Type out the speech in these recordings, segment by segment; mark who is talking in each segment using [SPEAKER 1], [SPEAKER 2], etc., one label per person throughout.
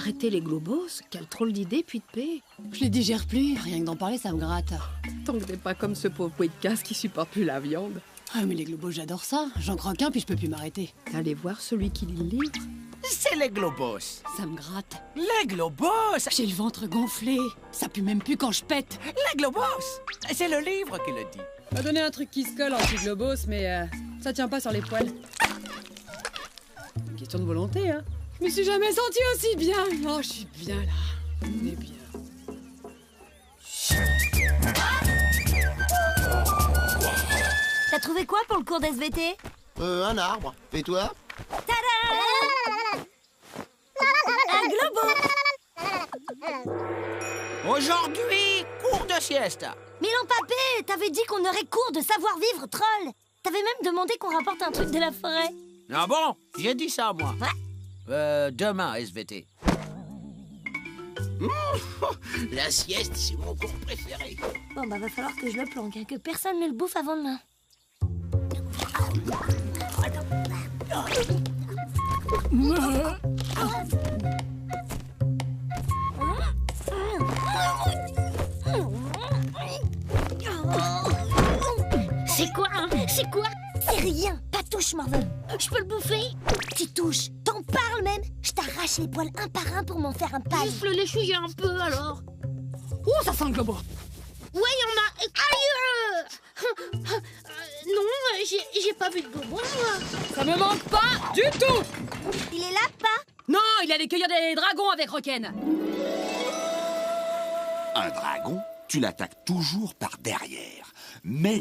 [SPEAKER 1] Arrêtez les globos, quelle drôle d'idée, puis de paix.
[SPEAKER 2] Je les digère plus, rien que d'en parler, ça me gratte.
[SPEAKER 1] Tant que t'es pas comme ce pauvre pouet de casse qui supporte plus la viande.
[SPEAKER 2] Ah mais les globos, j'adore ça. J'en croque un puis je peux plus m'arrêter.
[SPEAKER 1] Allez voir celui qui lit le livre.
[SPEAKER 3] C'est les globos.
[SPEAKER 2] Ça me gratte.
[SPEAKER 3] Les globos.
[SPEAKER 2] J'ai le ventre gonflé. Ça pue même plus quand je pète.
[SPEAKER 3] Les globos. C'est le livre qui le dit.
[SPEAKER 2] M'a donné un truc qui se colle anti-globos, mais ça tient pas sur les poils. Une question de volonté, hein. Je me suis jamais sentie aussi bien. Oh, je suis bien là. On est bien.
[SPEAKER 4] T'as trouvé quoi pour le cours d'SVT?
[SPEAKER 5] Un arbre. Et toi?
[SPEAKER 4] Tada! Un globo!
[SPEAKER 3] Aujourd'hui, cours de sieste.
[SPEAKER 4] Milan Papé, t'avais dit qu'on aurait cours de savoir-vivre, troll. T'avais même demandé qu'on rapporte un truc de la forêt.
[SPEAKER 3] Ah bon? J'ai dit ça, moi.
[SPEAKER 4] Ouais.
[SPEAKER 3] Demain, SVT.
[SPEAKER 5] La sieste, c'est mon cours préféré.
[SPEAKER 4] Bon, bah va falloir que je le planque, hein, que personne ne le bouffe avant demain.
[SPEAKER 6] C'est quoi, hein? C'est quoi?
[SPEAKER 4] C'est rien, pas touche, Marvel.
[SPEAKER 6] Je peux le bouffer?
[SPEAKER 4] Tu touches, t'en parles même. Je t'arrache les poils un par un pour m'en faire un paille.
[SPEAKER 6] Juste le lécher un peu, alors.
[SPEAKER 2] Oh, ça sent le globo.
[SPEAKER 6] Ouais, y'en a... Aïe! Non, j'ai pas vu de globo, moi.
[SPEAKER 2] Ça me manque pas du tout.
[SPEAKER 4] Il est là, pas?
[SPEAKER 2] Non, il allait cueillir des dragons avec Roken.
[SPEAKER 7] Un dragon, tu l'attaques toujours par derrière. Mais...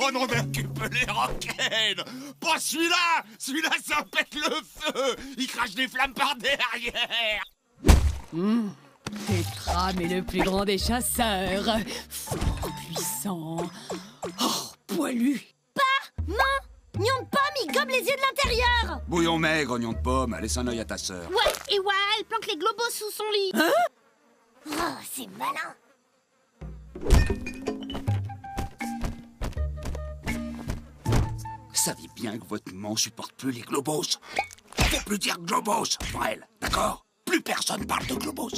[SPEAKER 7] Oh non, mais occupe les roquettes! Pas celui-là! Celui-là, ça pète le feu! Il crache des flammes par derrière!
[SPEAKER 2] Tétra, mais le plus grand des chasseurs. Fort puissant. Oh, poilu.
[SPEAKER 4] Gnon de pomme, il gobe les yeux de l'intérieur.
[SPEAKER 7] Bouillon maigre, oignon de pomme, laisse un œil à ta sœur.
[SPEAKER 6] Ouais, et ouais, elle planque les globos sous son lit.
[SPEAKER 4] Oh, c'est malin.
[SPEAKER 7] Savez bien que votre maman supporte plus les globos. Faut plus dire globos pour elle, d'accord? Plus personne parle de globos.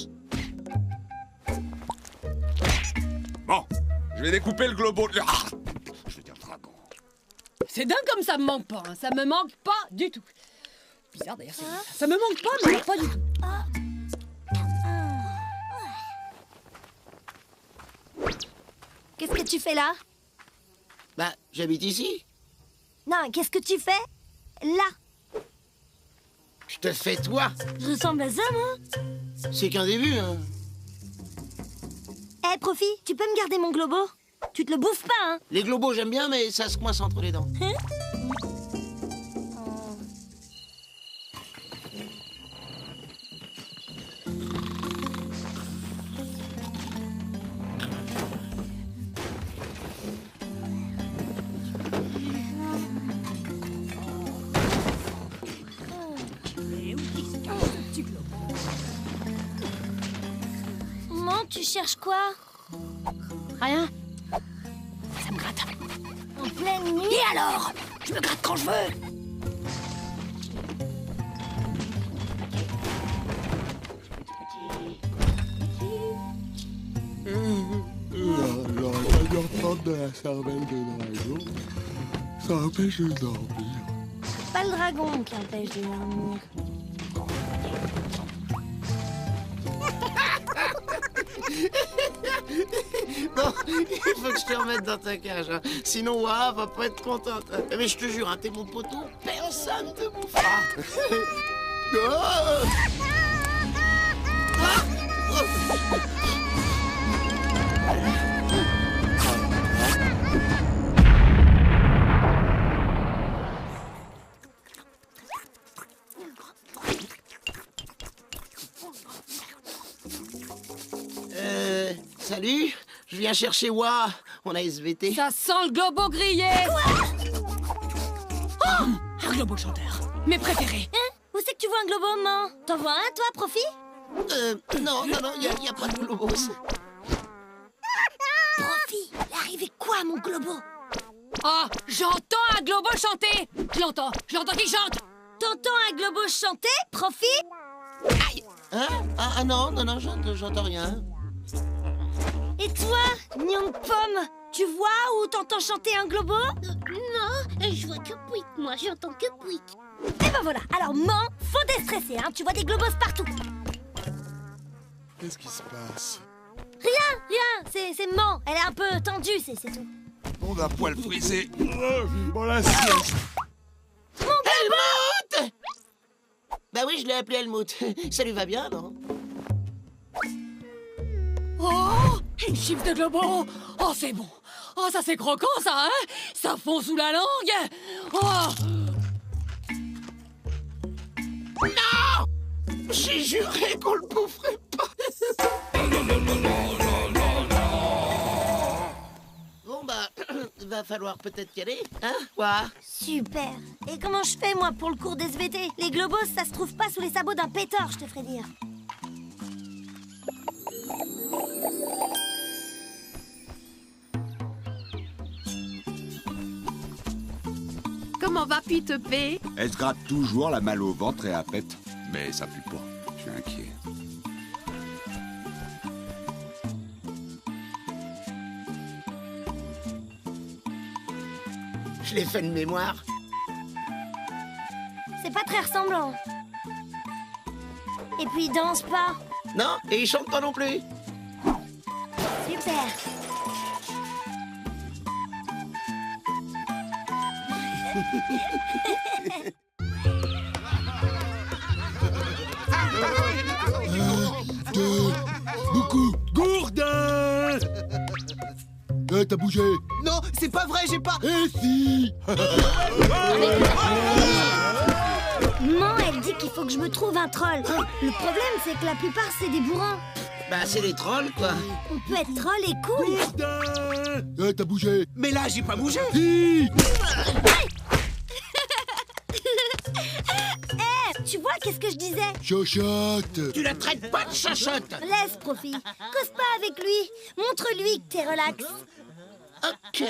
[SPEAKER 7] Bon, je vais découper le globo. Ah, je vais dire dragon.
[SPEAKER 2] C'est dingue comme ça me manque pas. Hein. Ça me manque pas du tout. Bizarre d'ailleurs. Ça me manque pas, mais pas du tout.
[SPEAKER 4] Qu'est-ce que tu fais là?
[SPEAKER 5] Bah, j'habite ici.
[SPEAKER 4] Non, qu'est-ce que tu fais là?
[SPEAKER 5] Je te fais toi.
[SPEAKER 4] Je ressemble à ça, moi?
[SPEAKER 5] C'est qu'un début, hein.
[SPEAKER 4] Eh, Profi, tu peux me garder mon globo? Tu te le bouffes pas, hein?
[SPEAKER 5] Les globos, j'aime bien, mais ça se coince entre les dents.
[SPEAKER 4] Maman, tu cherches quoi?
[SPEAKER 2] Rien. Ça me gratte.
[SPEAKER 4] En pleine nuit?
[SPEAKER 2] Et alors? Je me gratte quand je veux.
[SPEAKER 8] La dernière forme de la cervelle de dragon, ça empêche de dormir.
[SPEAKER 4] Pas le dragon qui empêche de dormir.
[SPEAKER 5] Non, il faut que je te remette dans ta cage, hein. Sinon Waha va pas être contente. Mais je te jure, hein, t'es mon poteau, personne te bouffera. Oh. Salut, je viens chercher Waha. On a SVT.
[SPEAKER 2] Ça sent le globo grillé. Oh, un globo chanteur. Mes préférés.
[SPEAKER 4] Hein? Où c'est que tu vois un globo, maman? T'en vois un, toi, Profi?
[SPEAKER 5] Non, y a pas de globos.
[SPEAKER 4] pas mon globo.
[SPEAKER 2] Oh, j'entends un globo chanter. Je l'entends qui chante.
[SPEAKER 4] T'entends un globo chanter, Profi?
[SPEAKER 5] Hein? Ah non, j'entends rien.
[SPEAKER 4] Et toi, Nyong Pomme, tu vois ou t'entends chanter un globo?
[SPEAKER 6] Non, je vois que Pouic, moi, j'entends que Pouic.
[SPEAKER 4] Et ben voilà, alors man, faut déstresser, hein, tu vois des globos partout.
[SPEAKER 8] Qu'est-ce qui se passe?
[SPEAKER 4] Rien, c'est man, elle est un peu tendue, c'est tout.
[SPEAKER 7] On a poil frisé.
[SPEAKER 8] Bon, la sieste.
[SPEAKER 5] Helmut! Bah oui, je l'ai appelé Helmut. Ça lui va bien, non?
[SPEAKER 2] Oh, une chiffre de globo. Oh, c'est bon. Oh, ça c'est croquant, ça, hein? Ça fond sous la langue. Oh.
[SPEAKER 5] Non! J'ai juré qu'on le boufferait pas. Bon bah, va falloir peut-être y aller, hein? Quoi?
[SPEAKER 4] Super. Et comment je fais, moi, pour le cours d'SVT? Les globos, ça se trouve pas sous les sabots d'un pétard, je te ferai dire.
[SPEAKER 1] Comment va Pete P?
[SPEAKER 7] Elle se gratte toujours la malle au ventre et à pète. Mais ça pue pas. Je suis inquiet.
[SPEAKER 5] Je l'ai fait de mémoire.
[SPEAKER 4] C'est pas très ressemblant. Et puis, il danse pas.
[SPEAKER 5] Non, et il chante pas non plus.
[SPEAKER 4] Super.
[SPEAKER 8] Beaucoup. Gourdin! T'as bougé.
[SPEAKER 5] Non, c'est pas vrai, j'ai pas...
[SPEAKER 8] Eh si!
[SPEAKER 4] Man, elle dit qu'il faut que je me trouve un troll. Le problème, c'est que la plupart, c'est des bourrins.
[SPEAKER 5] Bah, c'est les trolls, quoi.
[SPEAKER 4] On peut être troll et cool.
[SPEAKER 8] Gourdin! T'as bougé.
[SPEAKER 5] Mais là, j'ai pas bougé.
[SPEAKER 8] Si!
[SPEAKER 4] Tu vois, qu'est-ce que je disais?
[SPEAKER 8] Chochotte!
[SPEAKER 5] Tu la traites pas de chachotte.
[SPEAKER 4] Laisse, Profi. Cause pas avec lui. Montre-lui que t'es relax.
[SPEAKER 5] Ok.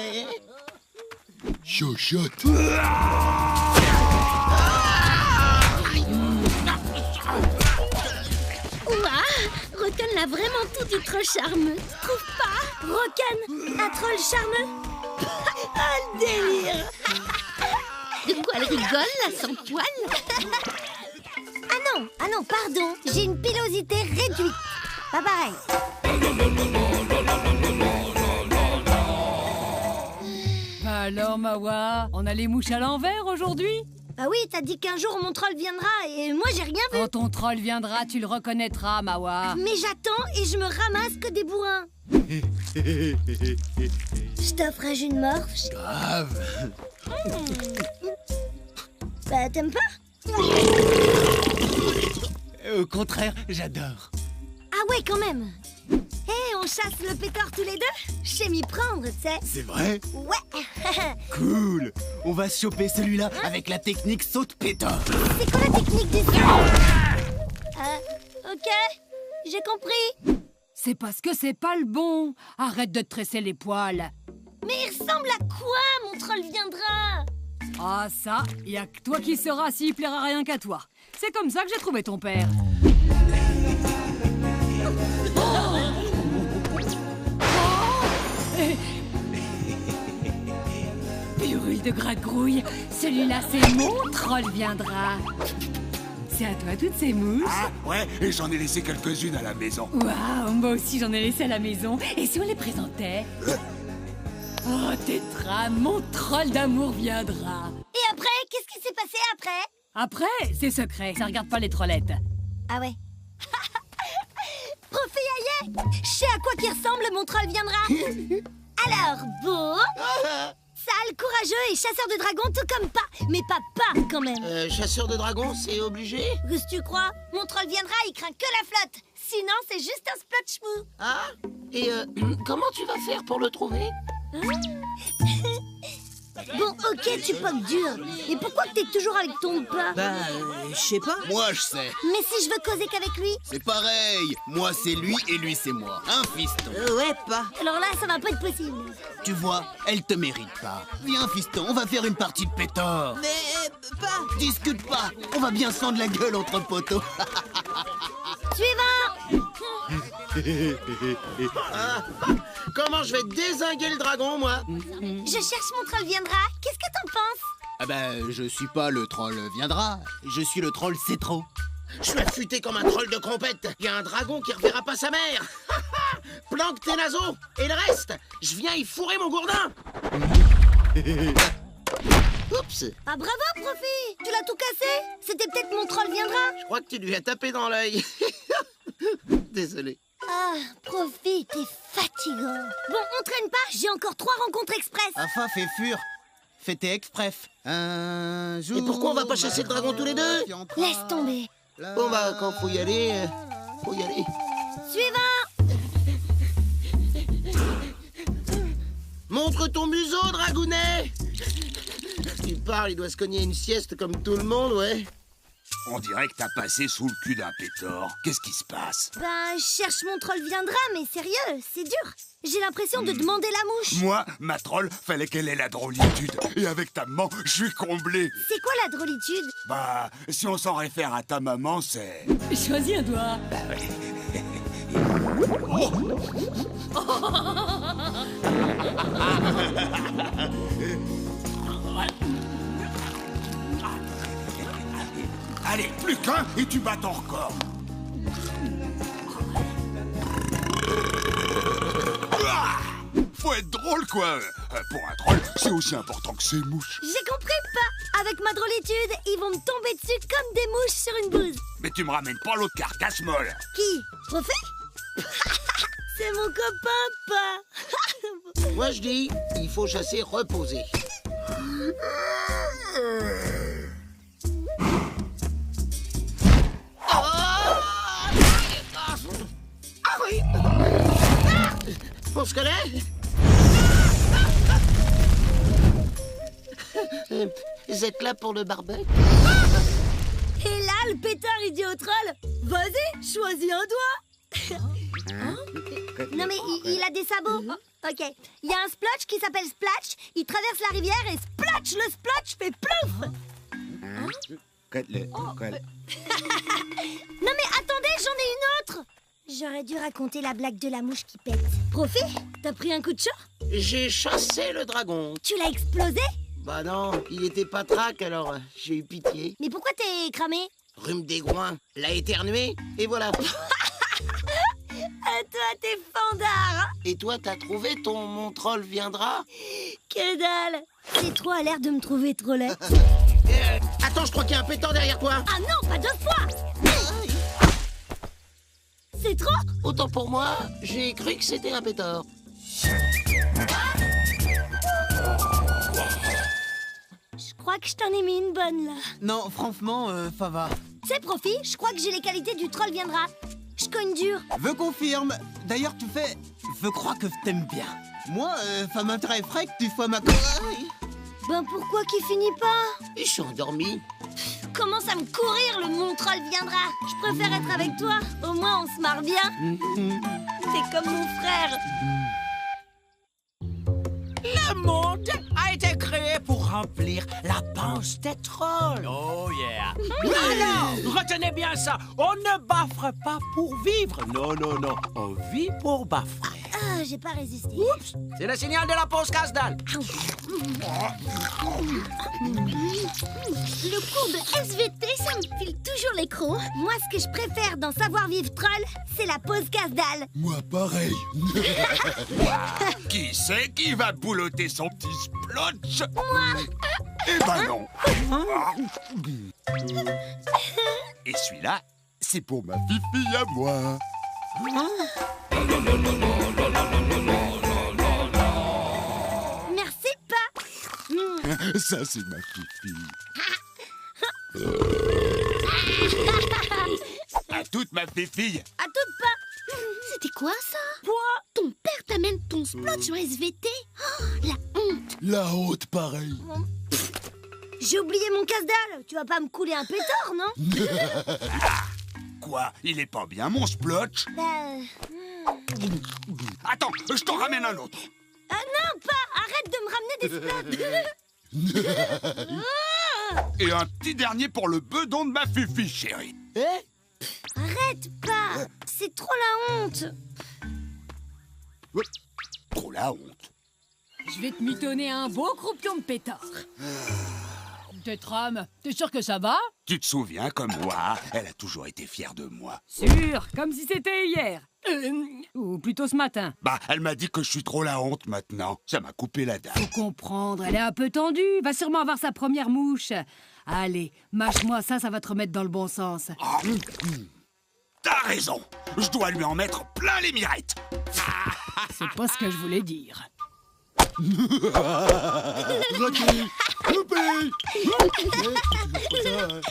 [SPEAKER 8] Chochotte!
[SPEAKER 6] Ouah, Rocken l'a vraiment tout du trop charmeux. Trouve pas?
[SPEAKER 4] Rocken, un troll charmeux.
[SPEAKER 6] Ah, le délire. De quoi elle rigole, là, sans poil?
[SPEAKER 4] Ah non, pardon. J'ai une pilosité réduite. Pas pareil.
[SPEAKER 2] Bah alors, Mawa, on a les mouches à l'envers aujourd'hui?
[SPEAKER 4] Bah oui, t'as dit qu'un jour mon troll viendra et moi j'ai rien vu.
[SPEAKER 2] Quand ton troll viendra, tu le reconnaîtras, Mawa.
[SPEAKER 4] Mais j'attends et je me ramasse que des bourrins. Je t'offre un jus de morche.
[SPEAKER 8] Grave.
[SPEAKER 4] Bah t'aimes pas?
[SPEAKER 5] Au contraire, j'adore.
[SPEAKER 4] Ah ouais, quand même. Hé, on chasse le pétard tous les deux? Je sais m'y prendre, tu sais.
[SPEAKER 5] C'est vrai?
[SPEAKER 4] Ouais.
[SPEAKER 5] Cool. On va choper celui-là avec la technique saute pétard.
[SPEAKER 4] C'est quoi la technique du ok, j'ai compris.
[SPEAKER 2] C'est parce que c'est pas le bon. Arrête de te tresser les poils.
[SPEAKER 4] Mais il ressemble à quoi, mon troll viendra?
[SPEAKER 2] Ah ça, y a que toi qui sauras s'il plaira rien qu'à toi. C'est comme ça que j'ai trouvé ton père. Purée de gratte-grouille, celui-là c'est mon troll viendra. C'est à toi toutes ces mouches.
[SPEAKER 7] Ah, ouais, et j'en ai laissé quelques-unes à la maison.
[SPEAKER 2] Waouh, moi aussi j'en ai laissé à la maison. Et si on les présentait? Oh, Tétra, mon troll d'amour viendra.
[SPEAKER 4] Et après, qu'est-ce qui s'est passé après?
[SPEAKER 2] Après, c'est secret, ça regarde pas les trollettes.
[SPEAKER 4] Ah ouais. Profi aïe, je sais à quoi qui ressemble, mon troll viendra. Alors, beau, sale, courageux et chasseur de dragons tout comme pas. Mais pas quand même.
[SPEAKER 5] Chasseur de dragons, c'est obligé?
[SPEAKER 4] Qu'est-ce que tu crois? Mon troll viendra, il craint que la flotte. Sinon, c'est juste un splotch mou.
[SPEAKER 5] Ah? Et comment tu vas faire pour le trouver?
[SPEAKER 4] Bon, ok, tu poques dur. Mais pourquoi que t'es toujours avec ton pas?
[SPEAKER 9] Bah, je sais pas.
[SPEAKER 5] Moi, je sais.
[SPEAKER 4] Mais si je veux causer qu'avec lui?
[SPEAKER 5] C'est pareil. Moi, c'est lui et lui, c'est moi. Un fiston.
[SPEAKER 9] Ouais, pas.
[SPEAKER 4] Alors là, ça va pas être possible.
[SPEAKER 5] Tu vois, elle te mérite pas. Viens, fiston, on va faire une partie de pétard.
[SPEAKER 9] Mais pas.
[SPEAKER 5] Discute pas. On va bien se fendre la gueule entre poteaux.
[SPEAKER 4] Suivant!
[SPEAKER 5] Comment je vais dézinguer le dragon, moi?
[SPEAKER 4] Je cherche mon troll viendra. Qu'est-ce que t'en penses?
[SPEAKER 5] Ah ben, je suis pas le troll viendra. Je suis le troll c'est trop. Je suis affûté comme un troll de compète. Il y a un dragon qui reverra pas sa mère. Planque tes naseaux. Et le reste, je viens y fourrer mon gourdin. Oups.
[SPEAKER 4] Ah bravo, Profi! Tu l'as tout cassé? C'était peut-être mon troll viendra.
[SPEAKER 5] Je crois que tu lui as tapé dans l'œil. Désolé.
[SPEAKER 4] Ah, Profi, t'es fatigant. Bon, on traîne pas, j'ai encore 3 rencontres express.
[SPEAKER 5] Enfin, fais fur. Fais tes express. Un jour. Et pourquoi on va pas chasser le dragon tous les deux?
[SPEAKER 4] Laisse tomber.
[SPEAKER 5] Bon bah, quand faut y aller, faut y aller.
[SPEAKER 4] Suivant!
[SPEAKER 5] Montre ton museau, dragounet! Tu parles, il doit se cogner une sieste comme tout le monde, ouais.
[SPEAKER 7] On dirait que t'as passé sous le cul d'un pétor. Qu'est-ce qui se passe?
[SPEAKER 4] Ben, je cherche mon troll viendra, mais sérieux, c'est dur. J'ai l'impression de demander la mouche.
[SPEAKER 7] Moi, ma troll, fallait qu'elle ait la drôlitude. Et avec ta maman, je suis comblé.
[SPEAKER 4] C'est quoi la drôlitude?
[SPEAKER 7] Bah, si on s'en réfère à ta maman, c'est...
[SPEAKER 2] Choisis un doigt.
[SPEAKER 7] Bah ouais. Allez, plus qu'un et tu bats ton record. Faut être drôle, quoi. Pour un troll, c'est aussi important que ces mouches.
[SPEAKER 4] J'ai compris, pas. Avec ma drôlitude, ils vont me tomber dessus comme des mouches sur une bouse.
[SPEAKER 7] Mais tu me ramènes pas l'autre carcasse molle.
[SPEAKER 4] Qui? Prophète? C'est mon copain, pas.
[SPEAKER 5] Moi, je dis, il faut chasser reposé. Ah oui! On se connaît? Vous êtes là pour le barbecue?
[SPEAKER 4] Et là, le pétard, il dit au troll, vas-y, choisis un doigt. Non mais il a des sabots. Ok. Il y a un splotch qui s'appelle Splatch. Il traverse la rivière et Splatch, le splotch fait plouf. Non mais attendez, j'en ai une autre. J'aurais dû raconter la blague de la mouche qui pète. Profi, t'as pris un coup de chaud?
[SPEAKER 5] J'ai chassé le dragon.
[SPEAKER 4] Tu l'as explosé?
[SPEAKER 5] Bah non, il était pas trac, alors j'ai eu pitié.
[SPEAKER 4] Mais pourquoi t'es cramé?
[SPEAKER 5] Rhume des groins, l'a éternué, et voilà.
[SPEAKER 4] Toi, t'es fandard.
[SPEAKER 5] Et toi, t'as trouvé ton mon troll viendra?
[SPEAKER 4] Que dalle. C'est trop à l'air de me trouver trop laid.
[SPEAKER 5] Attends, je crois qu'il y a un pétard derrière toi.
[SPEAKER 4] Ah non, pas 2 fois. C'est trop?
[SPEAKER 5] Autant pour moi, j'ai cru que c'était un pétard.
[SPEAKER 4] Je crois que je t'en ai mis une bonne, là.
[SPEAKER 9] Non, franchement, ça va.
[SPEAKER 4] C'est Profi, je crois que j'ai les qualités du troll viendra. Je cogne dur.
[SPEAKER 9] Je confirme. D'ailleurs, tu fais... Je crois que je t'aime bien. Moi, ça m'intéresserait que tu sois ma...
[SPEAKER 4] Ben pourquoi qu'il finit pas?
[SPEAKER 5] Je suis endormi.
[SPEAKER 4] Commence à me courir, le mon troll viendra. Je préfère être avec toi. Au moins, on se marre bien. T'es comme mon frère.
[SPEAKER 3] Le monde a été créé pour remplir la panse des trolls. Oh yeah. Alors, retenez bien ça. On ne baffre pas pour vivre. Non, non, non. On vit pour baffrer.
[SPEAKER 4] Ah, j'ai pas résisté.
[SPEAKER 3] Oups, c'est le signal de la pause casse-dalle.
[SPEAKER 4] Le cours de SVT, ça me file toujours les crocs. Moi, ce que je préfère dans Savoir-vivre Troll, c'est la pause casse-dalle.
[SPEAKER 8] Moi, pareil.
[SPEAKER 7] Qui c'est qui va boulotter son petit splotch?
[SPEAKER 4] Moi.
[SPEAKER 7] Eh ben non. Et celui-là, c'est pour ma fifille à moi.
[SPEAKER 4] Merci, pas.
[SPEAKER 7] Ça, c'est ma fifille. À toute ma fifille.
[SPEAKER 4] À toute pas.
[SPEAKER 6] C'était quoi ça? Quoi? Ton père t'amène ton splotch en SVT? Oh, la honte!
[SPEAKER 8] La honte, pareil.
[SPEAKER 4] J'ai oublié mon casse-dalle. Tu vas pas me couler un pétard, non?
[SPEAKER 7] Quoi? Il est pas bien, mon splotch? Attends, je t'en ramène un autre.
[SPEAKER 4] Non, pas. Arrête de me ramener des splots.
[SPEAKER 7] Et un petit dernier pour le bedon de ma Fifi, chérie.
[SPEAKER 4] Arrête pas. C'est trop la honte.
[SPEAKER 7] Trop la honte.
[SPEAKER 2] Je vais te mitonner un beau croupion de pétard. Tétram, t'es sûr que ça va?
[SPEAKER 7] Tu te souviens, comme moi, elle a toujours été fière de moi.
[SPEAKER 2] Sûr, comme si c'était hier. Ou plutôt ce matin.
[SPEAKER 7] Bah, elle m'a dit que je suis trop la honte maintenant. Ça m'a coupé la dalle.
[SPEAKER 2] Faut comprendre, elle est un peu tendue. Va sûrement avoir sa première mouche. Allez, mâche-moi ça, ça va te remettre dans le bon sens.
[SPEAKER 7] T'as raison. Je dois lui en mettre plein les mirettes.
[SPEAKER 2] C'est pas ce que je voulais dire.
[SPEAKER 8] Raté. Coupé.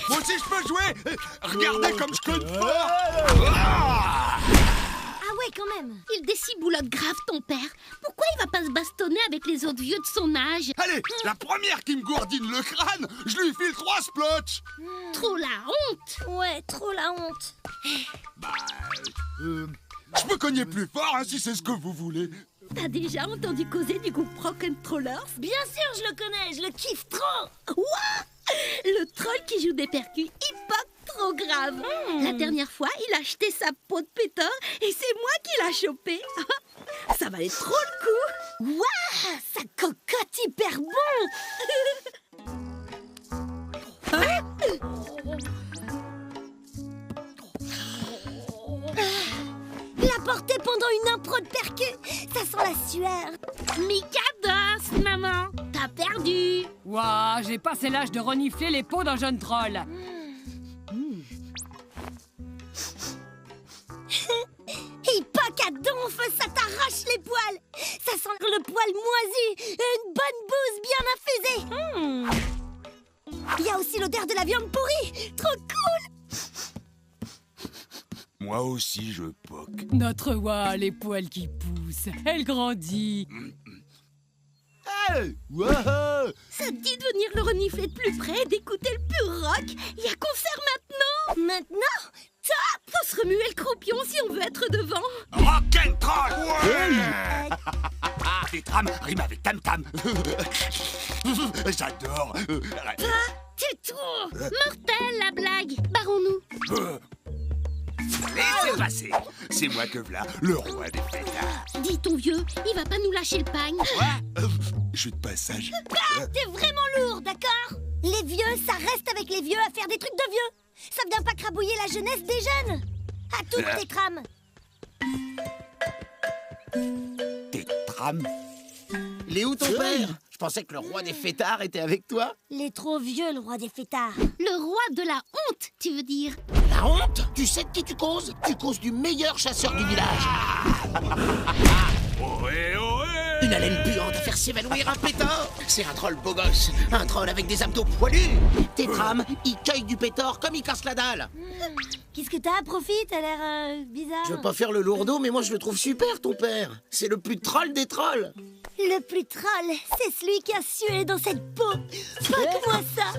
[SPEAKER 7] Moi aussi, je peux jouer. Regardez comme je code fort.
[SPEAKER 4] Ah ouais, quand même.
[SPEAKER 6] Il déciboulotte grave ton père. Pourquoi il va pas se bastonner avec les autres vieux de son âge?
[SPEAKER 7] Allez, la première qui me gourdine le crâne, je lui file 3 splotch.
[SPEAKER 6] Trop la honte.
[SPEAKER 4] Ouais, trop la honte.
[SPEAKER 7] Je peux cogner plus fort, hein, si c'est ce que vous voulez.
[SPEAKER 6] T'as déjà entendu causer du groupe Rock and Trollers?
[SPEAKER 4] Bien sûr, je le connais. Je le kiffe trop.
[SPEAKER 6] Ouah! Le troll qui joue des percus hip-hop trop grave. La dernière fois, il a acheté sa peau de pétard et c'est moi qui l'a chopé. Ça valait trop le coup.
[SPEAKER 4] Ouah, ça cocotte hyper bon. La porter pendant une impro de percu, ça sent la sueur.
[SPEAKER 6] Mikados, maman, t'as perdu.
[SPEAKER 2] Ouah, j'ai passé l'âge de renifler les peaux d'un jeune troll.
[SPEAKER 4] Hippoc à donf, ça t'arrache les poils. Ça sent le poil moisi et une bonne bouse bien infusée. Il y a aussi l'odeur de la viande pourrie. Trop cool.
[SPEAKER 7] Moi aussi, je poque.
[SPEAKER 2] Notre Ouah, les poils qui poussent. Elle grandit.
[SPEAKER 8] Wow.
[SPEAKER 6] Ça te dit de venir le renifler de plus près et d'écouter le pur rock? Il y a concert maintenant.
[SPEAKER 4] Maintenant,
[SPEAKER 6] Top! Faut se remuer le croupion si on veut être devant.
[SPEAKER 7] Rock'n'troll! Ouais! Tétram rime avec tam-tam. J'adore.
[SPEAKER 6] Tais-toi! Mortel la blague. Barrons-nous.
[SPEAKER 7] Laissez passer. C'est moi que v'là, le roi des fêtards.
[SPEAKER 6] Dis ton vieux, il va pas nous lâcher le pagne.
[SPEAKER 7] Ouais, je suis de passage.
[SPEAKER 4] t'es vraiment lourd, d'accord? Les vieux, ça reste avec les vieux à faire des trucs de vieux. Ça vient pas crabouiller la jeunesse des jeunes. À toutes tes trames.
[SPEAKER 7] Tétram?
[SPEAKER 5] Il est où ton père? Je pensais que le roi des fêtards était avec toi.
[SPEAKER 4] Il est trop vieux, le roi des fêtards.
[SPEAKER 6] Le roi de la honte, tu veux dire?
[SPEAKER 5] La honte? Tu sais de qui tu causes? Tu causes du meilleur chasseur du village.
[SPEAKER 7] Ohé, ohé!
[SPEAKER 5] Une haleine puante à faire s'évanouir un pétard. C'est un troll beau gosse, un troll avec des abdos poilus. Tétram, il cueille du pétard comme il casse la dalle.
[SPEAKER 4] Qu'est-ce que t'as, Profit? T'as l'air bizarre.
[SPEAKER 5] Je veux pas faire le lourdeau, mais moi je le trouve super, ton père. C'est le plus troll des trolls.
[SPEAKER 4] Le plus troll, c'est celui qui a sué dans cette peau. Fuck-moi ça.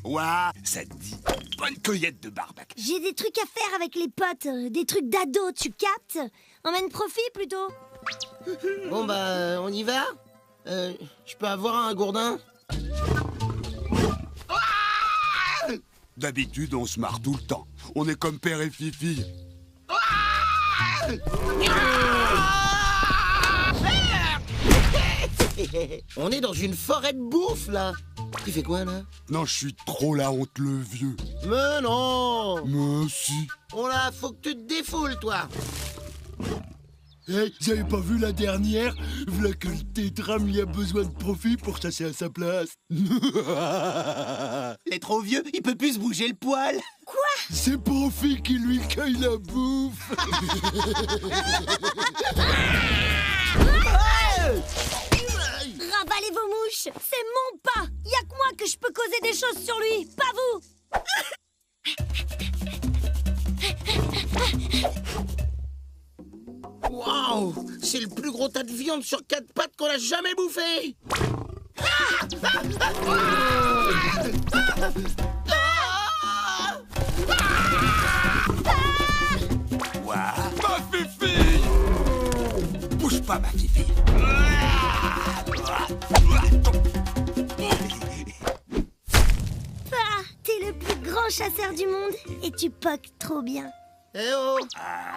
[SPEAKER 7] Ouah, ça te dit bonne cueillette de barbac.
[SPEAKER 4] J'ai des trucs à faire avec les potes, des trucs d'ado, tu captes? Emmène Profit plutôt.
[SPEAKER 5] Bon bah, on y va? Je peux avoir un gourdin?
[SPEAKER 7] D'habitude, on se marre tout le temps. On est comme père et Fifi.
[SPEAKER 5] On est dans une forêt de bouffe, là. Tu fais quoi, là?
[SPEAKER 7] Non, je suis trop la honte, le vieux.
[SPEAKER 5] Mais non!
[SPEAKER 7] Mais si.
[SPEAKER 5] On là, faut que tu te défoules, toi.
[SPEAKER 8] Hey, j'avais pas vu la dernière? V'là que le Tétram y a besoin de Profit pour chasser à sa place.
[SPEAKER 9] Il est trop vieux, il peut plus se bouger le poil.
[SPEAKER 8] C'est Profit qui lui cueille la bouffe.
[SPEAKER 4] Ravalez vos mouches, c'est mon pas. Y'a que moi que je peux causer des choses sur lui, pas vous.
[SPEAKER 5] Waouh! C'est le plus gros tas de viande sur 4 pattes qu'on a jamais bouffé!
[SPEAKER 7] Quoi? Ma fifille! Bouge pas, ma fifille!
[SPEAKER 4] T'es le plus grand chasseur du monde et tu poques trop bien.
[SPEAKER 5] Eh oh,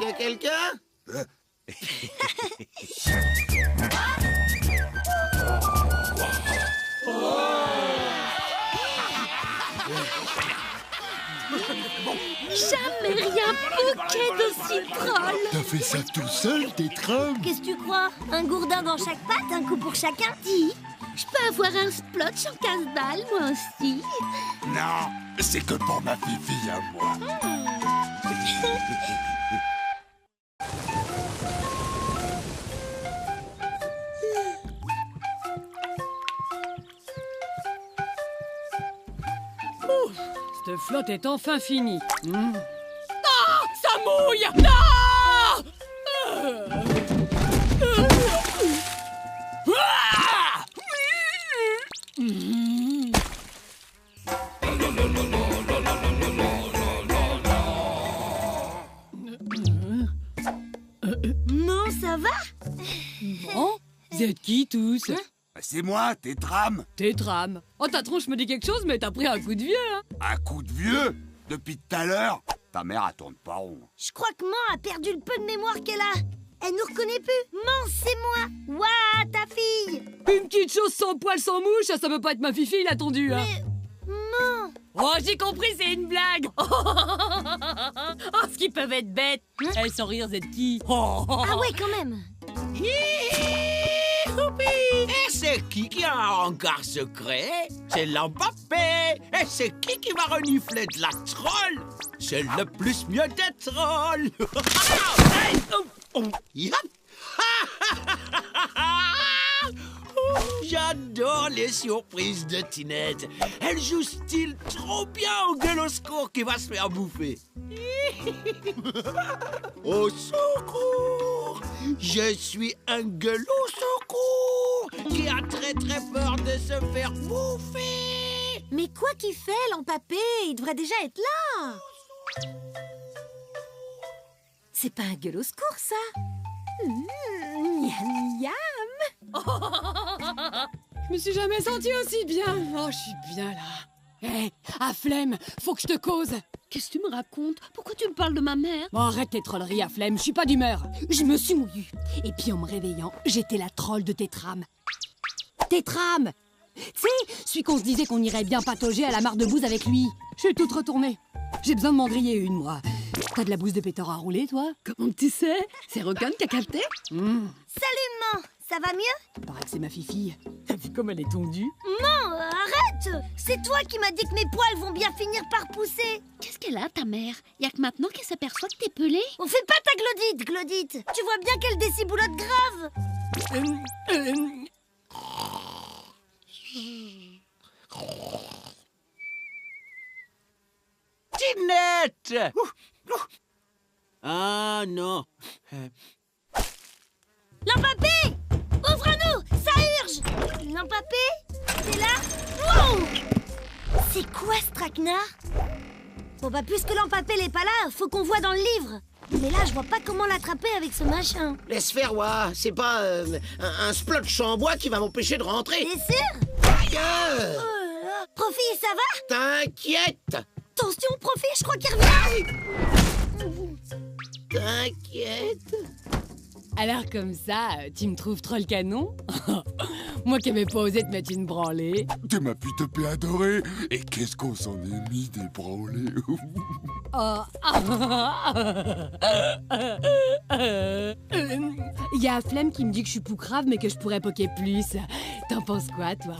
[SPEAKER 5] y a quelqu'un?
[SPEAKER 6] Jamais rien poqué d'aussi drôle.
[SPEAKER 8] T'as fait ça tout seul, Tétram?
[SPEAKER 4] Qu'est-ce que tu crois? Un gourdin dans chaque patte, un coup pour chacun?
[SPEAKER 6] Dis, je peux avoir un splotch en casse-dalle, moi aussi.
[SPEAKER 7] Non, c'est que pour ma fifille à moi.
[SPEAKER 2] Cette flotte est enfin finie. Ah, ça mouille! Non! Ah!
[SPEAKER 4] Non, ça va?
[SPEAKER 2] Bon, vous êtes qui tous?
[SPEAKER 7] C'est moi, Tétram.
[SPEAKER 2] Tétram. Oh, ta tronche me dit quelque chose, mais t'as pris un coup de vieux, hein?
[SPEAKER 7] Un coup de vieux? Depuis tout à l'heure? Ta mère, elle tourne pas rond.
[SPEAKER 4] Je crois que Man a perdu le peu de mémoire qu'elle a. Elle nous reconnaît plus. Man, c'est moi. Ouah, ta fille.
[SPEAKER 2] Une petite chose sans poil, sans mouche, ça peut pas être ma fifille, l'attendu, hein?
[SPEAKER 4] Mais... Man.
[SPEAKER 2] Oh, j'ai compris, c'est une blague. Oh, ce qu'ils peuvent être bêtes. Eh, sans rire, vous êtes qui?
[SPEAKER 4] Ah ouais, quand même.
[SPEAKER 3] Et c'est qui a un hangar secret? C'est l'Empappé. Et c'est qui va renifler de la troll? C'est le plus mieux des trolls. Hey, yep. J'adore les surprises de Tinette. Elle joue style trop bien au gueule au secours qui va se faire bouffer. Au secours! Je suis un gueule au secours qui a très très peur de se faire bouffer.
[SPEAKER 6] Mais quoi qu'il fait, l'Empappé? Il devrait déjà être là. C'est pas un gueule au secours, ça? Miam, miam.
[SPEAKER 2] Je me suis jamais sentie aussi bien. Oh, je suis bien là. Hé, à flemme, faut que je te cause.
[SPEAKER 6] Qu'est-ce que tu me racontes? Pourquoi tu me parles de ma mère?
[SPEAKER 2] Bon, arrête tes trolleries à flemme, je suis pas d'humeur. Je me suis mouillue. Et puis en me réveillant, j'étais la troll de Tétram. Tétram! Tu sais, celui qu'on se disait qu'on irait bien patauger à la mare de bouse avec lui. Je suis toute retournée. J'ai besoin de m'en griller une, moi. T'as de la bouse de pétor à rouler, toi?
[SPEAKER 1] Comment tu sais? C'est Rocan qui a capté?
[SPEAKER 4] Salut, Man. Ça va mieux?
[SPEAKER 2] Il paraît que c'est ma fifille. T'as vu comme elle est tondue?
[SPEAKER 4] Man, arrête! C'est toi qui m'as dit que mes poils vont bien finir par pousser.
[SPEAKER 6] Qu'est-ce qu'elle a, ta mère? Y a que maintenant qu'elle s'aperçoit que t'es pelée?
[SPEAKER 4] On fait pas ta glodite, Glodite. Tu vois bien qu'elle déciboulotte grave.
[SPEAKER 3] Tinette! Ah non.
[SPEAKER 4] L'Empappé! Ouvre-nous! Ça urge! L'Empappé? T'es là? Wow! C'est quoi ce traquenard? Bon bah puisque l'Empappé n'est pas là, faut qu'on voit dans le livre. Mais là, je vois pas comment l'attraper avec ce machin.
[SPEAKER 5] Laisse faire, Wa. C'est pas un splotch en bois qui va m'empêcher de rentrer.
[SPEAKER 4] T'es sûr?
[SPEAKER 5] Aïe!
[SPEAKER 4] Profi, ça va?
[SPEAKER 5] T'inquiète!
[SPEAKER 4] Attention, Profi, je crois qu'il revient!
[SPEAKER 5] T'inquiète!
[SPEAKER 2] Alors comme ça, tu me trouves troll canon? Moi qui avais pas osé te mettre une branlée.
[SPEAKER 8] Tu m'as pu taper adoré. Et qu'est-ce qu'on s'en est mis des branlés?
[SPEAKER 2] Oh. Il y a Flemme qui me dit que je suis poucrave mais que je pourrais poker plus. T'en penses quoi, toi?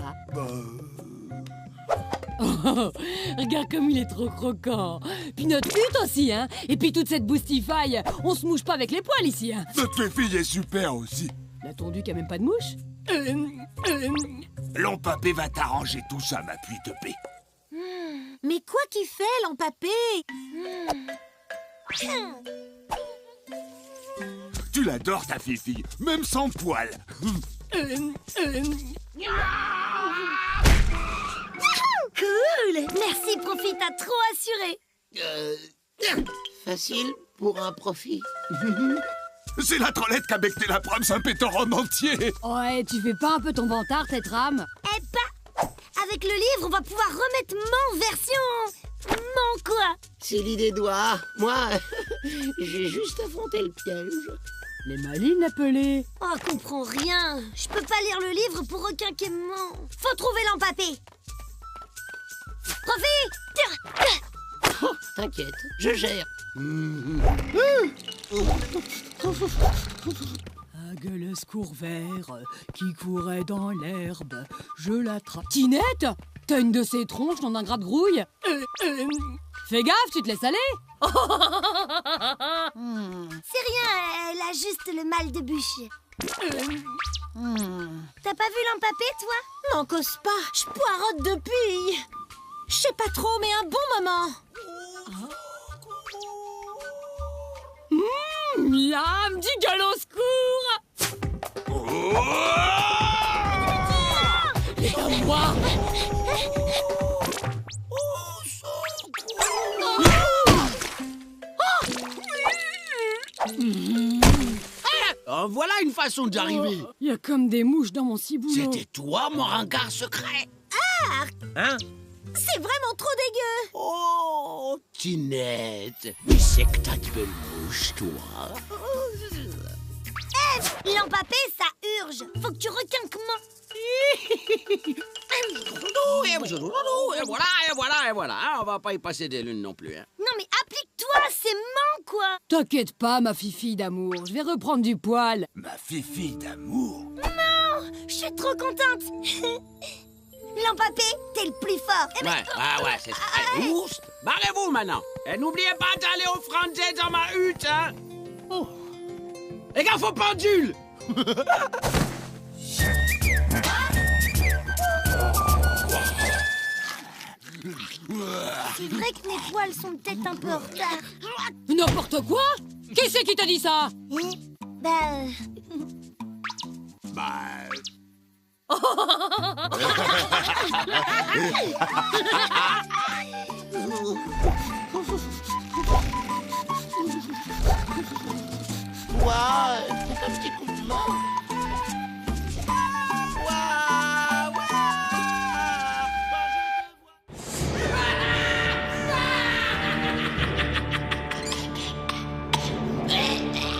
[SPEAKER 2] Oh, regarde comme il est trop croquant. Puis notre pute aussi, hein. Et puis toute cette boustifaille. On se mouche pas avec les poils ici, hein.
[SPEAKER 8] Notre fille est super aussi.
[SPEAKER 2] La tondue qui a même pas de mouche.
[SPEAKER 7] L'Empappé va t'arranger tout ça, ma pluie de paix.
[SPEAKER 6] Mais quoi qu'il fait, l'Empappé?
[SPEAKER 7] Tu l'adores, ta fille, même sans poil.
[SPEAKER 4] Cool. Merci, Profi, t'as trop assuré.
[SPEAKER 5] Facile pour un profit.
[SPEAKER 7] C'est la trollette qui a becté la prom Saint-Pétor en entier.
[SPEAKER 2] Ouais, tu fais pas un peu ton vantard, Tétram?
[SPEAKER 4] Eh pas. Avec le livre, on va pouvoir remettre mon version. Mon quoi?
[SPEAKER 5] C'est l'idée d'Oua. Moi, j'ai juste affronté le piège.
[SPEAKER 2] Les malines appelées.
[SPEAKER 4] Oh, comprends rien. Je peux pas lire le livre pour requin qui ment. Faut trouver l'empapé. Profi, tire.
[SPEAKER 5] Oh, t'inquiète, je gère.
[SPEAKER 2] Un gueuleux court-vert qui courait dans l'herbe, je l'attrape. Tinette, t'as une de ces tronches dans un gras de grouille? Fais gaffe, tu te laisses aller.
[SPEAKER 4] C'est rien, elle a juste le mal de bûche. T'as pas vu l'empapé, toi?
[SPEAKER 6] M'en cause pas, je poirote depuis. Je sais pas trop, mais un bon moment.
[SPEAKER 2] Miam, du gueule au secours. Les à moi.
[SPEAKER 3] Oh, voilà une façon d'y arriver.
[SPEAKER 2] Il y a comme des mouches dans mon ciboulot.
[SPEAKER 3] C'était toi, mon ringard secret. Hein?
[SPEAKER 6] C'est vraiment trop dégueu.
[SPEAKER 3] Oh, Tinette, tu sais que t'as de belles mouches, toi.
[SPEAKER 4] L'empapé, ça urge. Faut que tu requinquements.
[SPEAKER 3] Et voilà. On va pas y passer des lunes non plus. Hein.
[SPEAKER 4] Non mais applique-toi, c'est ment quoi.
[SPEAKER 2] T'inquiète pas, ma fifille d'amour, je vais reprendre du poil.
[SPEAKER 7] Ma fifille d'amour.
[SPEAKER 4] Je suis trop contente. L'empapé, t'es le plus fort. Eh ben,
[SPEAKER 3] Ouais, c'est ça. Allez, oust, barrez-vous maintenant. Et n'oubliez pas d'aller offrander dans ma hutte, hein. Oh. Les gars, faut pendule.
[SPEAKER 4] C'est vrai que mes poils sont peut-être un peu en retard.
[SPEAKER 2] N'importe quoi. Qui c'est qui t'a dit ça?
[SPEAKER 5] Ouah, un petit coup de main.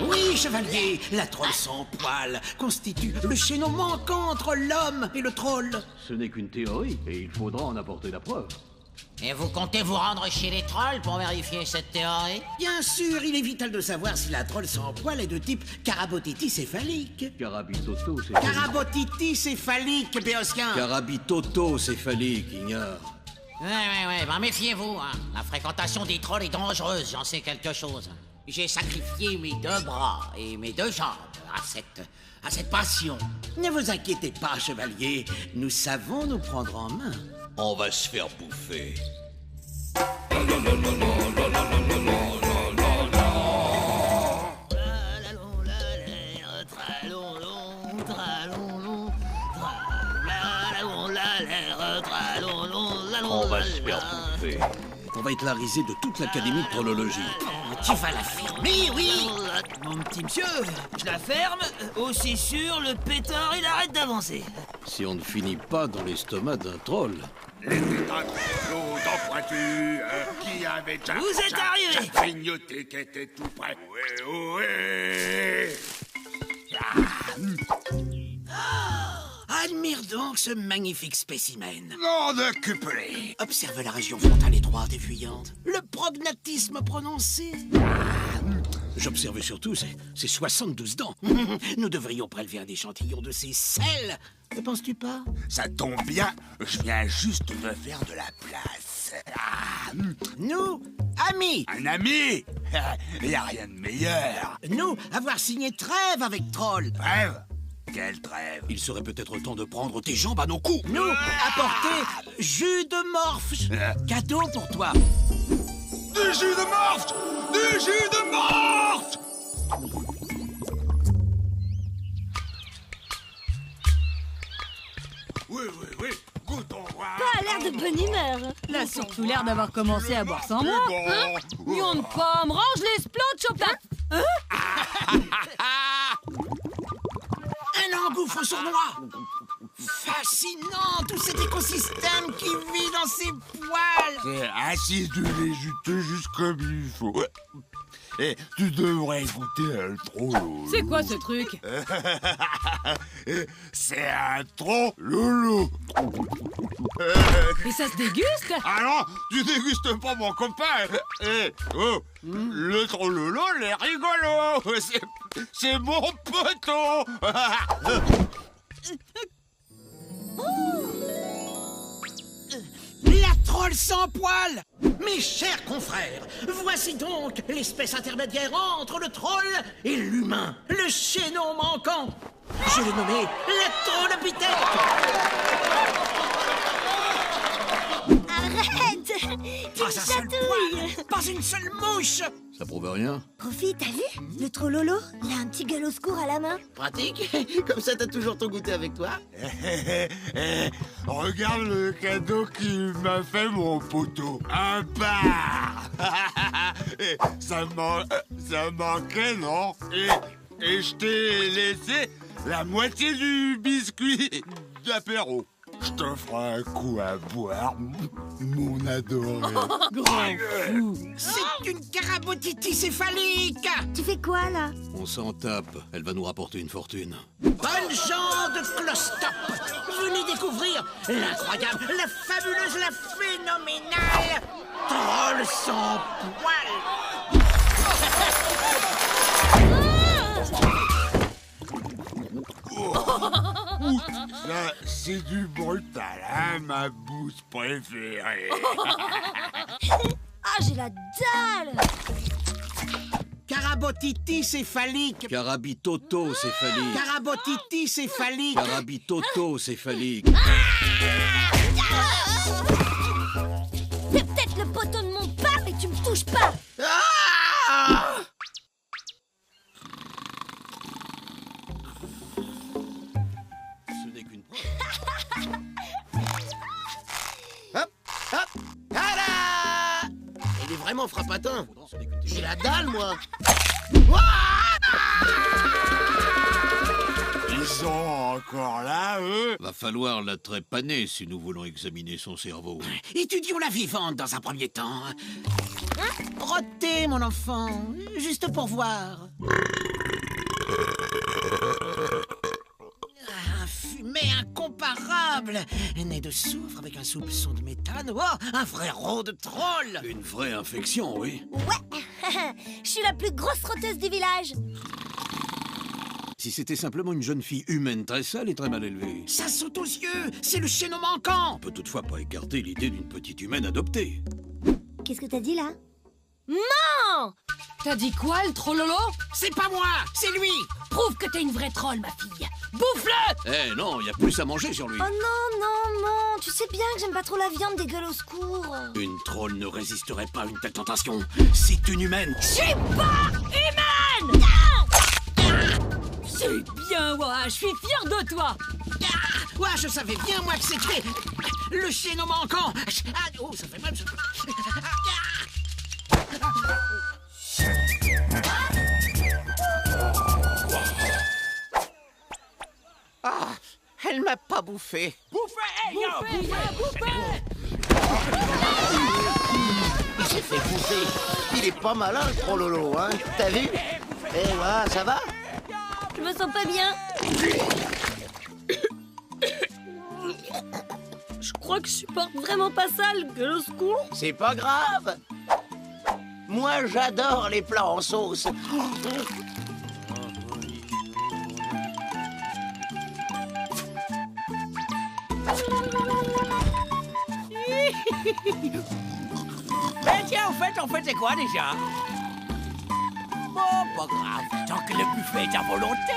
[SPEAKER 3] Oui, chevalier, la troll sans poil constitue le chaînon manquant entre l'homme et le troll.
[SPEAKER 10] Ce n'est qu'une théorie, et il faudra en apporter la preuve.
[SPEAKER 11] Et vous comptez vous rendre chez les trolls pour vérifier cette théorie?
[SPEAKER 3] Bien sûr, il est vital de savoir si la troll sans poil est de type carabotiti-céphalique.
[SPEAKER 10] Carabitoto-céphalique.
[SPEAKER 3] Carabotiti-céphalique, Béosquin.
[SPEAKER 10] Carabitoto-céphalique, ignore.
[SPEAKER 11] Ouais, ben méfiez-vous, hein. La fréquentation des trolls est dangereuse, j'en sais quelque chose. J'ai sacrifié mes 2 bras et mes 2 jambes à cette passion.
[SPEAKER 3] Ne vous inquiétez pas, chevalier, nous savons nous prendre en main.
[SPEAKER 7] On va se faire bouffer.
[SPEAKER 10] On va se faire bouffer.
[SPEAKER 7] On va être la risée de toute l'académie de trollologie.
[SPEAKER 3] Tu vas l'affirmer, oui.
[SPEAKER 9] Mon petit monsieur, je la ferme. Aussi sûr, le pétard, il arrête d'avancer.
[SPEAKER 10] Si on ne finit pas dans l'estomac d'un troll.
[SPEAKER 7] Les l'eau dans pointu, qui avait déjà...
[SPEAKER 9] Vous êtes arrivés.
[SPEAKER 7] Grignoté qui était tout près. Ouais.
[SPEAKER 3] Admire donc ce magnifique spécimen.
[SPEAKER 7] Non de cupelé.
[SPEAKER 3] Observe la région frontale étroite et fuyante. Le prognatisme prononcé. J'observe surtout ces 72 dents. Nous devrions prélever un échantillon de ces selles. Ne penses-tu pas?
[SPEAKER 7] Ça tombe bien, je viens juste de faire de la place.
[SPEAKER 3] Nous, amis.
[SPEAKER 7] Un ami? Y a rien de meilleur.
[SPEAKER 3] Nous, avoir signé trêve avec Troll.
[SPEAKER 7] Trêve? Quelle trêve?
[SPEAKER 3] Il serait peut-être temps de prendre tes jambes à nos coups. Nous, apporter jus de morphe. Cadeau pour toi.
[SPEAKER 7] Du jus de morphe! Du jus de morphe! Oui, goûtons voir.
[SPEAKER 4] Pas l'air de de bonne humeur.
[SPEAKER 2] Il a surtout l'air d'avoir commencé à boire sans moi. Hein? Lion de pomme, range les splots, Chopin. Hein?
[SPEAKER 3] Un engouffre sournois. Fascinant, tout cet écosystème qui vit dans ses poils.
[SPEAKER 7] C'est acidulé, juteux, juste comme il faut. Et tu devrais goûter un trololo.
[SPEAKER 2] C'est quoi ce truc?
[SPEAKER 7] C'est un trololo.
[SPEAKER 2] Et ça se déguste?
[SPEAKER 7] Ah non, tu dégustes pas mon copain. Le trololo, il est rigolo. C'est mon poteau.
[SPEAKER 3] La troll sans poil. Mes chers confrères, voici donc l'espèce intermédiaire entre le troll et l'humain, le chaînon manquant. Je l'ai nommé la trollopithèque.
[SPEAKER 4] Arrête! Tu me chatouilles!
[SPEAKER 3] Pas une seule mouche.
[SPEAKER 10] Ça prouve rien.
[SPEAKER 4] Profi, t'as vu? Le trololo, il a un petit gueule au secours à la main.
[SPEAKER 5] Pratique. Comme ça, t'as toujours ton goûter avec toi.
[SPEAKER 7] Regarde le cadeau qu'il m'a fait mon poteau. Un bar. Ça manquait, non? Et je t'ai laissé la moitié du biscuit d'apéro. Je t'offre un coup à boire, mon adoré.
[SPEAKER 2] Grand fou.
[SPEAKER 3] C'est une carabotiti céphalique.
[SPEAKER 4] Tu fais quoi, là?
[SPEAKER 10] On s'en tape. Elle va nous rapporter une fortune.
[SPEAKER 3] Bonne gens de Clostop. Venez découvrir l'incroyable, la fabuleuse, la phénoménale troll sans poil.
[SPEAKER 7] Ça, c'est du brutal, hein, ma bouse préférée.
[SPEAKER 4] Ah, j'ai la dalle!
[SPEAKER 3] Carabotiti céphalique.
[SPEAKER 10] Carabitoto céphalique.
[SPEAKER 3] Carabotiti céphalique.
[SPEAKER 10] Carabitoto céphalique.
[SPEAKER 4] C'est peut-être le poteau de mon père, mais tu me touches pas!
[SPEAKER 5] Ah!
[SPEAKER 10] Ce n'est qu'une preuve.
[SPEAKER 5] Hop, hop, tada! Il est vraiment frappatin. J'ai la dalle, moi.
[SPEAKER 7] Ils sont encore là, eux?
[SPEAKER 10] Va falloir la trépaner si nous voulons examiner son cerveau.
[SPEAKER 3] Étudions la vivante dans un premier temps. Rottez, mon enfant, juste pour voir. Un fumet incomparable, né de soufre avec un soupçon de méthane. Oh, un vrai rot de troll.
[SPEAKER 10] Une vraie infection, oui.
[SPEAKER 4] Ouais! Je suis la plus grosse rôteuse du village.
[SPEAKER 10] Si c'était simplement une jeune fille humaine très sale et très mal élevée.
[SPEAKER 3] Ça saute aux yeux, c'est le chaînon manquant.
[SPEAKER 10] On peut toutefois pas écarter l'idée d'une petite humaine adoptée.
[SPEAKER 4] Qu'est-ce que t'as dit, là? Non!
[SPEAKER 2] T'as dit quoi, le trollolo?
[SPEAKER 3] C'est pas moi, c'est lui.
[SPEAKER 2] Prouve que t'es une vraie troll, ma fille. Bouffe-le!
[SPEAKER 10] Eh non, il y a plus à manger sur lui.
[SPEAKER 4] Oh non, non, non! Tu sais bien que j'aime pas trop la viande des gueules au secours.
[SPEAKER 10] Une troll ne résisterait pas à une telle tentation. C'est une humaine.
[SPEAKER 2] Je suis pas humaine! C'est bien, ouais, je suis fier de toi.
[SPEAKER 3] Ouais, je savais bien, moi, que c'était le chaînon manquant. Ah, oh, ça fait mal, ça. Ah, elle m'a pas bouffé.
[SPEAKER 5] Il s'est fait bouffer. Il est pas malin, le trollolo, hein. T'as vu? Eh, voilà, ça va?
[SPEAKER 4] Je me sens pas bien. Je crois que je supporte vraiment pas ça, le gueule au secours.
[SPEAKER 5] C'est pas grave. Moi, j'adore les plats en sauce.
[SPEAKER 3] Ben tiens, en fait, c'est quoi déjà? Bon, pas grave, tant que le buffet est à volonté.